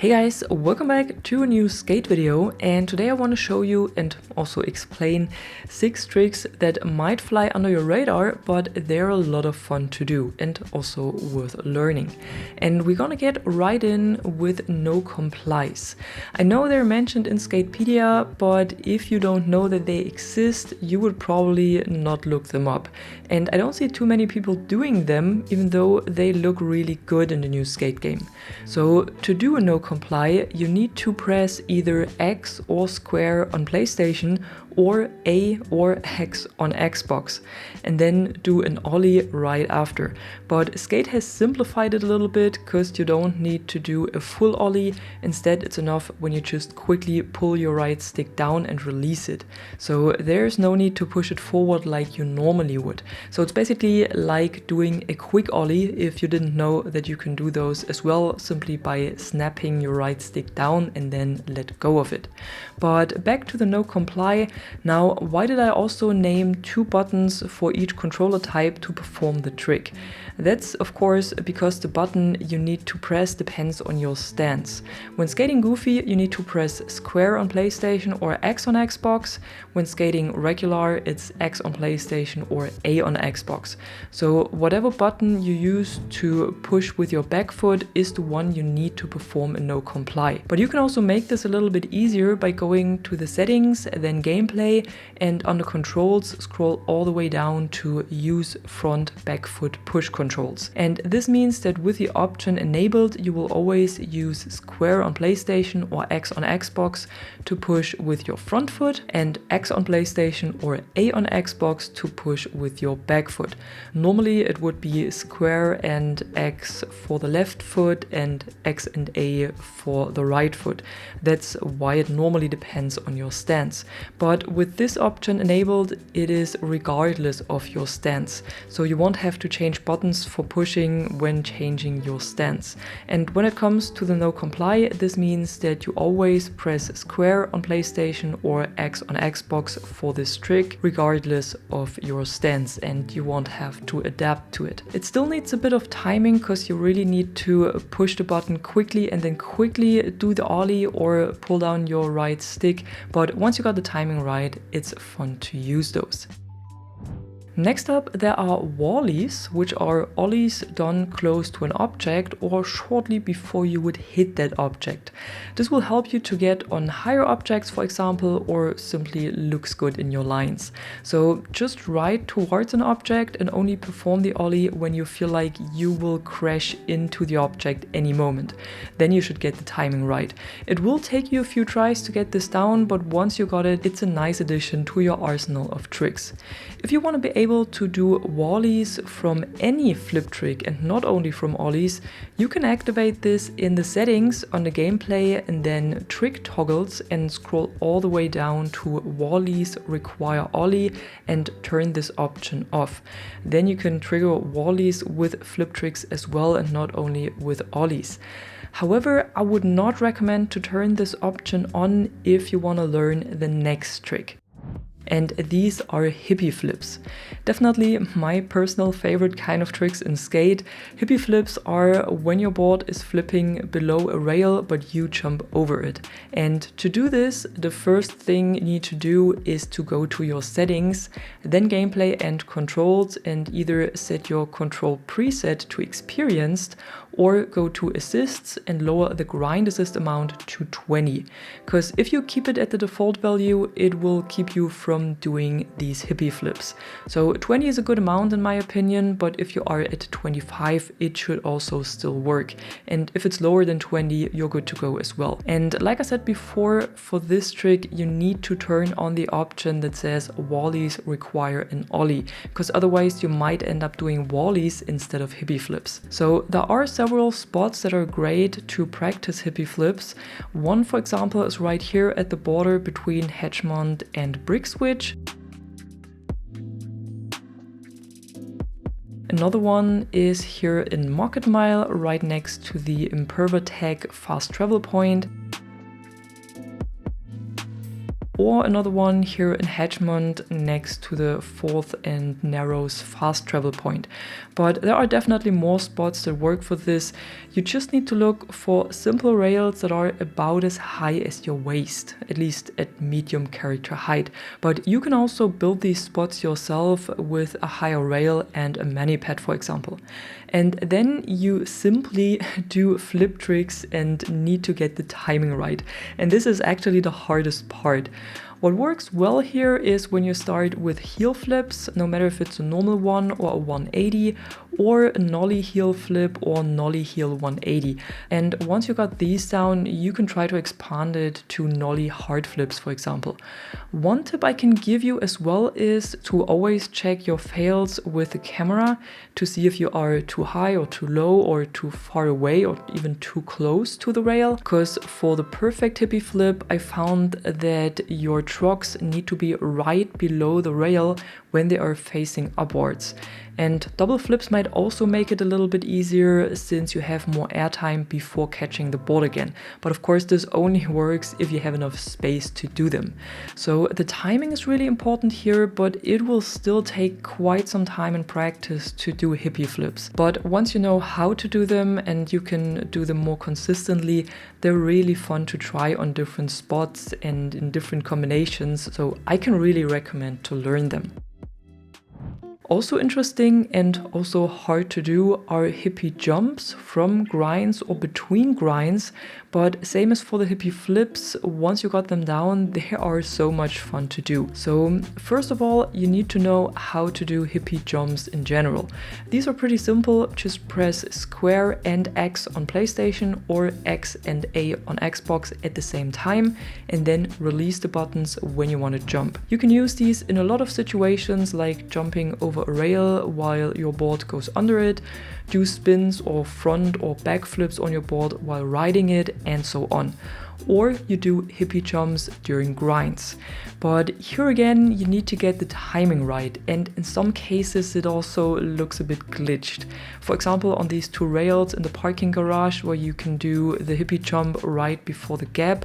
Hey guys, welcome back to a new skate video, and today I want to show you and also explain 6 tricks that might fly under your radar, but they're a lot of fun to do and also worth learning. And we're gonna get right in with no complies. I know they're mentioned in Skatepedia, but if you don't know that they exist, you would probably not look them up. And I don't see too many people doing them, even though they look really good in the new skate game. So to do a no comply, you need to press either X or square on PlayStation or A or X on Xbox, and then do an ollie right after. But Skate has simplified it a little bit because you don't need to do a full ollie. Instead, it's enough when you just quickly pull your right stick down and release it. So there's no need to push it forward like you normally would. So it's basically like doing a quick ollie if you didn't know that you can do those as well, simply by snapping your right stick down and then let go of it. But back to the no comply. Now, why did I also name 2 buttons for each controller type to perform the trick? That's of course because the button you need to press depends on your stance. When skating goofy, you need to press square on PlayStation or X on Xbox. When skating regular, it's X on PlayStation or A on Xbox. So whatever button you use to push with your back foot is the one you need to perform a no comply. But you can also make this a little bit easier by going to the settings, then gameplay, and under controls scroll all the way down to use front back foot push controls. And this means that with the option enabled, you will always use square on PlayStation or X on Xbox to push with your front foot, and X on PlayStation or A on Xbox to push with your back foot. Normally it would be square and X for the left foot and X and A for the right foot. That's why it normally depends on your stance. But with this option enabled, it is regardless of your stance. So you won't have to change buttons for pushing when changing your stance. And when it comes to the no comply, this means that you always press square on PlayStation or X on Xbox for this trick, regardless of your stance, and you won't have to adapt to it. It still needs a bit of timing because you really need to push the button quickly and then quickly do the ollie or pull down your right stick, but once you got the timing right, it's fun to use those. Next up, there are Wallies, which are ollies done close to an object or shortly before you would hit that object. This will help you to get on higher objects, for example, or simply looks good in your lines. So just ride towards an object and only perform the ollie when you feel like you will crash into the object any moment. Then you should get the timing right. It will take you a few tries to get this down, but once you got it, it's a nice addition to your arsenal of tricks. If you want to be able to do Wallies from any flip trick and not only from ollies, you can activate this in the settings on the gameplay and then trick toggles and scroll all the way down to Wallies require ollie and turn this option off. Then you can trigger Wallies with flip tricks as well and not only with ollies. However, I would not recommend to turn this option on if you want to learn the next trick. And these are hippie flips. Definitely my personal favorite kind of tricks in skate. Hippie flips are when your board is flipping below a rail but you jump over it. And to do this, the first thing you need to do is to go to your settings, then gameplay and controls, and either set your control preset to experienced or go to assists and lower the grind assist amount to 20. Because if you keep it at the default value, it will keep you from doing these hippie flips. So 20 is a good amount in my opinion, but if you are at 25, it should also still work. And if it's lower than 20, you're good to go as well. And like I said before, for this trick, you need to turn on the option that says Wallies require an ollie, because otherwise you might end up doing Wallies instead of hippie flips. So there are several spots that are great to practice hippie flips. One, for example, is right here at the border between Hedgemont and Brick Switch. Another one is here in Market Mile, right next to the Imperva Tag fast travel point. or another one here in Hedgemont next to the 4th and Narrows fast travel point. But there are definitely more spots that work for this. You just need to look for simple rails that are about as high as your waist, at least at medium character height. But you can also build these spots yourself with a higher rail and a mani-pad, for example. And then you simply do flip tricks and need to get the timing right. And this is actually the hardest part. What works well here is when you start with heel flips, no matter if it's a normal one or a 180, or a nollie heel flip or nollie heel 180. And once you got these down, you can try to expand it to nollie hard flips, for example. One tip I can give you as well is to always check your fails with the camera to see if you are too high or too low or too far away or even too close to the rail. Because for the perfect hippie flip, I found that your trucks need to be right below the rail when they are facing upwards. And double flips might also make it a little bit easier since you have more airtime before catching the board again. But of course this only works if you have enough space to do them. So the timing is really important here, but it will still take quite some time and practice to do hippie flips. But once you know how to do them and you can do them more consistently, they're really fun to try on different spots and in different combinations. So I can really recommend to learn them. Also interesting and also hard to do are hippie jumps from grinds or between grinds, but same as for the hippie flips, once you got them down, they are so much fun to do. So first of all, you need to know how to do hippie jumps in general. These are pretty simple, just press square and X on PlayStation or X and A on Xbox at the same time, and then release the buttons when you want to jump. You can use these in a lot of situations, like jumping over a rail while your board goes under it, do spins or front or back flips on your board while riding it, and so on. Or you do hippie jumps during grinds. But here again, you need to get the timing right, and in some cases it also looks a bit glitched. For example, on these two rails in the parking garage where you can do the hippie jump right before the gap,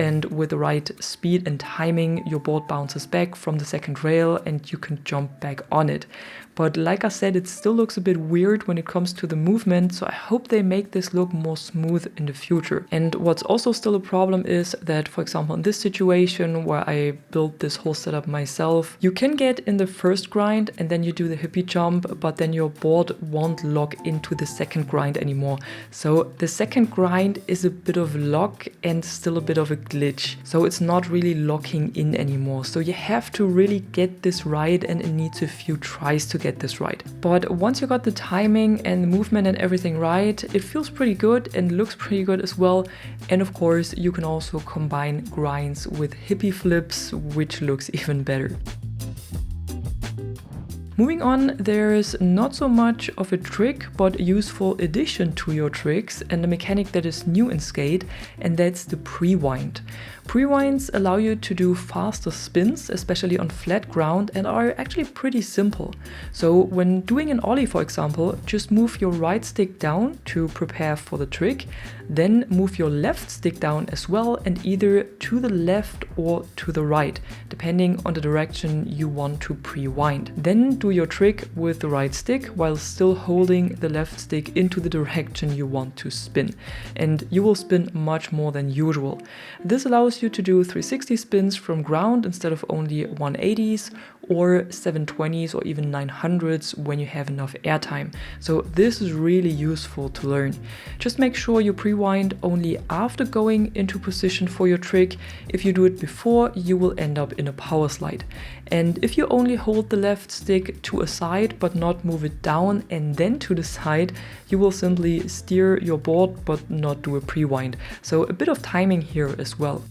and with the right speed and timing, your board bounces back from the second rail and you can jump back on it. But like I said, it still looks a bit weird when it comes to the movement, so I hope they make this look more smooth in the future. And what's also still a problem is that, for example, in this situation where I built this whole setup myself, you can get in the first grind and then you do the hippie jump, but then your board won't lock into the second grind anymore. So the second grind is a bit of lock and still a bit of a glitch. So it's not really locking in anymore. So you have to really get this right, and it needs a few tries to get this right. But once you got the timing and the movement and everything right, it feels pretty good and looks pretty good as well. And of course, you can also combine grinds with hippie flips, which looks even better. Moving on, there's not so much of a trick, but a useful addition to your tricks and a mechanic that is new in Skate, and that's the pre-wind. Pre-winds allow you to do faster spins, especially on flat ground, and are actually pretty simple. So when doing an ollie, for example, just move your right stick down to prepare for the trick, then move your left stick down as well, and either to the left or to the right, depending on the direction you want to pre-wind. Then do your trick with the right stick while still holding the left stick into the direction you want to spin, and you will spin much more than usual. This allows you to do 360 spins from ground instead of only 180s or 720s or even 900s when you have enough airtime. So this is really useful to learn. Just make sure you pre-wind only after going into position for your trick. If you do it before, you will end up in a power slide. And if you only hold the left stick to a side but not move it down and then to the side, you will simply steer your board but not do a pre-wind. So a bit of timing here as well.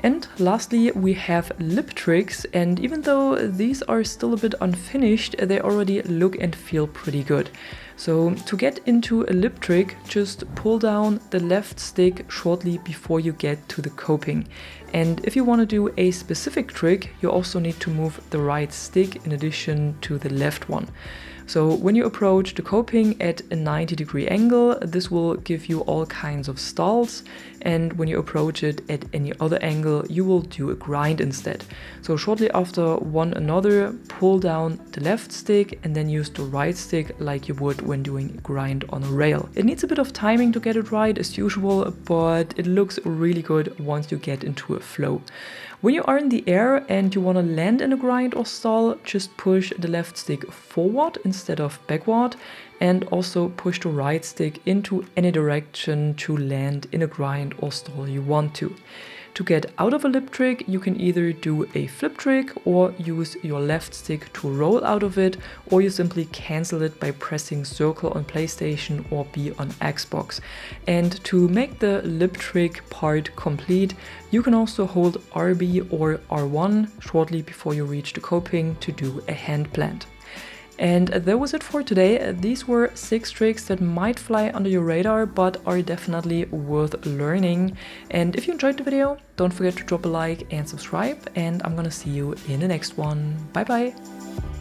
And lastly, we have lip tricks, and even though these are still a bit unfinished, they already look and feel pretty good. So to get into a lip trick, just pull down the left stick shortly before you get to the coping. And if you want to do a specific trick, you also need to move the right stick in addition to the left one. So when you approach the coping at a 90-degree angle, this will give you all kinds of stalls, and when you approach it at any other angle, you will do a grind instead. So shortly after one another, pull down the left stick and then use the right stick like you would when doing a grind on a rail. It needs a bit of timing to get it right as usual, but it looks really good once you get into a flow. When you are in the air and you want to land in a grind or stall, just push the left stick forward instead of backward, and also push the right stick into any direction to land in a grind or stall you want to. To get out of a lip trick, you can either do a flip trick or use your left stick to roll out of it, or you simply cancel it by pressing circle on PlayStation or B on Xbox. And to make the lip trick part complete, you can also hold RB or R1 shortly before you reach the coping to do a hand plant. And that was it for today. These were 6 tricks that might fly under your radar but are definitely worth learning. And if you enjoyed the video, don't forget to drop a like and subscribe, and I'm gonna see you in the next one. Bye bye!